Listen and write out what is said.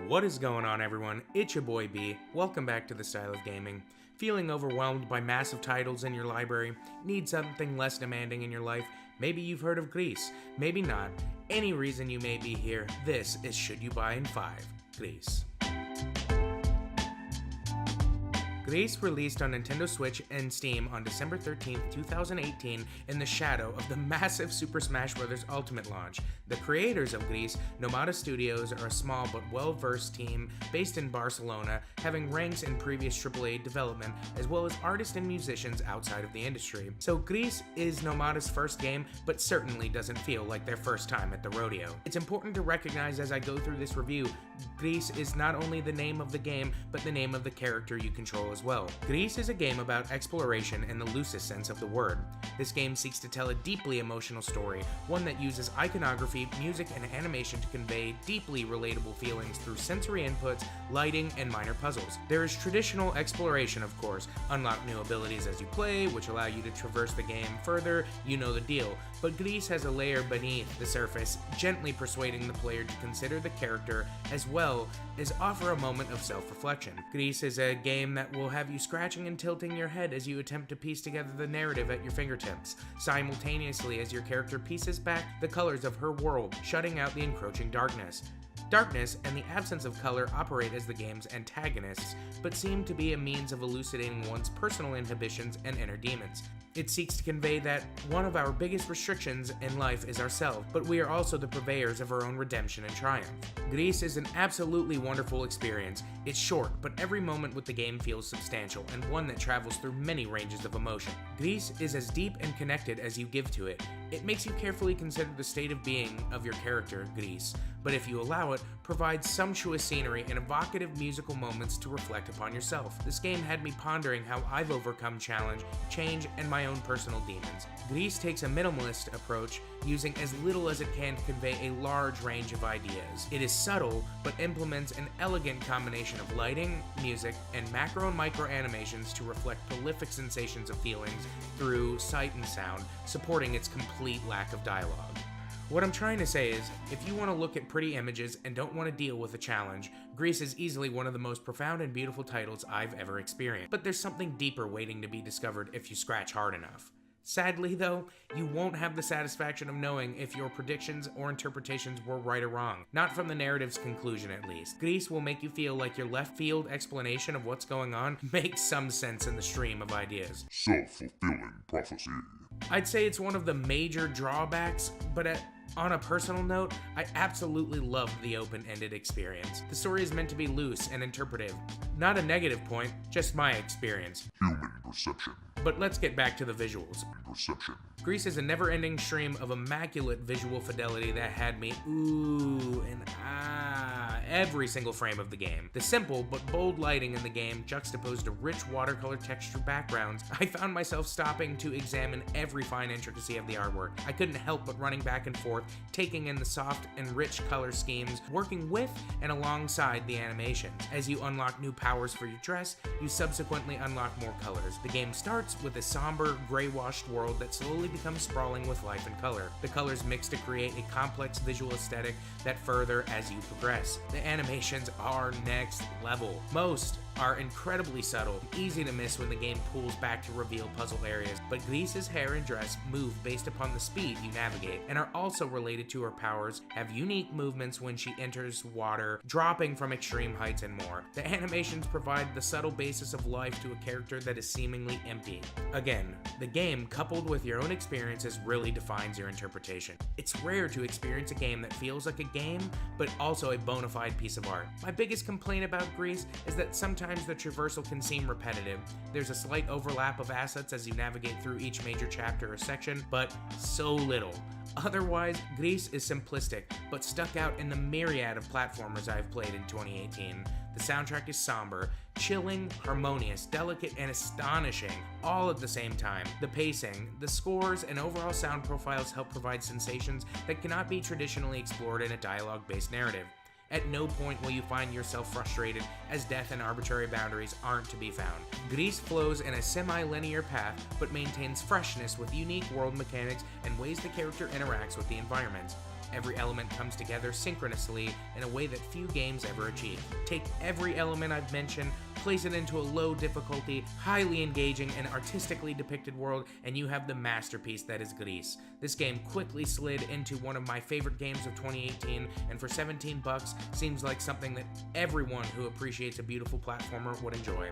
What is going on, everyone? It's your boy B. Welcome back to the Style of Gaming. Feeling overwhelmed by massive titles in your library? Need something less demanding in your life? Maybe you've heard of Gris, maybe not. Any reason you may be here, this is Should You Buy in 5, Gris. Gris released on Nintendo Switch and Steam on December 13, 2018 in the shadow of the massive Super Smash Bros. Ultimate launch. The creators of Gris, Nomada Studios, are a small but well-versed team based in Barcelona, having ranks in previous AAA development, as well as artists and musicians outside of the industry. So Gris is Nomada's first game, but certainly doesn't feel like their first time at the rodeo. It's important to recognize as I go through this review, Gris is not only the name of the game, but the name of the character you control as well. Gris is a game about exploration in the loosest sense of the word. This game seeks to tell a deeply emotional story, one that uses iconography, music, and animation to convey deeply relatable feelings through sensory inputs, lighting, and minor puzzles. There is traditional exploration, of course. Unlock new abilities as you play, which allow you to traverse the game further, you know the deal. But Gris has a layer beneath the surface, gently persuading the player to consider the character as well as offer a moment of self-reflection. Gris is a game that will have you scratching and tilting your head as you attempt to piece together the narrative at your fingertips, simultaneously as your character pieces back the colors of her world, shutting out the encroaching darkness. Darkness and the absence of color operate as the game's antagonists, but seem to be a means of elucidating one's personal inhibitions and inner demons. It seeks to convey that one of our biggest restrictions in life is ourselves, but we are also the purveyors of our own redemption and triumph. Gris is an absolutely wonderful experience. It's short, but every moment with the game feels substantial, and one that travels through many ranges of emotion. Gris is as deep and connected as you give to it. It makes you carefully consider the state of being of your character, Gris, but if you allow it, provides sumptuous scenery and evocative musical moments to reflect upon yourself. This game had me pondering how I've overcome challenge, change, and my own personal demons. Gris takes a minimalist approach, using as little as it can to convey a large range of ideas. It is subtle, but implements an elegant combination of lighting, music, and macro and micro animations to reflect prolific sensations of feelings through sight and sound, supporting its complete lack of dialogue. What I'm trying to say is, if you want to look at pretty images and don't want to deal with a challenge, Gris is easily one of the most profound and beautiful titles I've ever experienced. But there's something deeper waiting to be discovered if you scratch hard enough. Sadly, though, you won't have the satisfaction of knowing if your predictions or interpretations were right or wrong. Not from the narrative's conclusion, at least. Gris will make you feel like your left-field explanation of what's going on makes some sense in the stream of ideas. Self-fulfilling prophecy. I'd say it's one of the major drawbacks, but on a personal note, I absolutely loved the open-ended experience. The story is meant to be loose and interpretive. Not a negative point, just my experience. Human perception. But let's get back to the visuals. Perception. Gris is a never-ending stream of immaculate visual fidelity that had me ooh and ah every single frame of the game. The simple but bold lighting in the game juxtaposed to rich watercolor texture backgrounds. I found myself stopping to examine every fine intricacy of the artwork. I couldn't help but running back and forth, taking in the soft and rich color schemes, working with and alongside the animations. As you unlock new powers for your dress, you subsequently unlock more colors. The game starts with a somber, gray-washed world that slowly becomes sprawling with life and color. The colors mix to create a complex visual aesthetic that further as you progress. The animations are next level. Most are incredibly subtle, easy to miss when the game pulls back to reveal puzzle areas, but Gris's hair and dress move based upon the speed you navigate, and are also related to her powers, have unique movements when she enters water, dropping from extreme heights and more. The animations provide the subtle basis of life to a character that is seemingly empty. Again, the game, coupled with your own experiences, really defines your interpretation. It's rare to experience a game that feels like a game, but also a bona fide piece of art. My biggest complaint about Gris is that sometimes the traversal can seem repetitive. There's a slight overlap of assets as you navigate through each major chapter or section, but so little. Otherwise, Gris is simplistic, but stuck out in the myriad of platformers I've played in 2018. The soundtrack is somber, chilling, harmonious, delicate, and astonishing, all at the same time. The pacing, the scores, and overall sound profiles help provide sensations that cannot be traditionally explored in a dialogue-based narrative. At no point will you find yourself frustrated, as death and arbitrary boundaries aren't to be found. Gris flows in a semi-linear path, but maintains freshness with unique world mechanics and ways the character interacts with the environment. Every element comes together synchronously in a way that few games ever achieve. Take every element I've mentioned, place it into a low difficulty, highly engaging, and artistically depicted world, and you have the masterpiece that is Gris. This game quickly slid into one of my favorite games of 2018, and for $17 seems like something that everyone who appreciates a beautiful platformer would enjoy.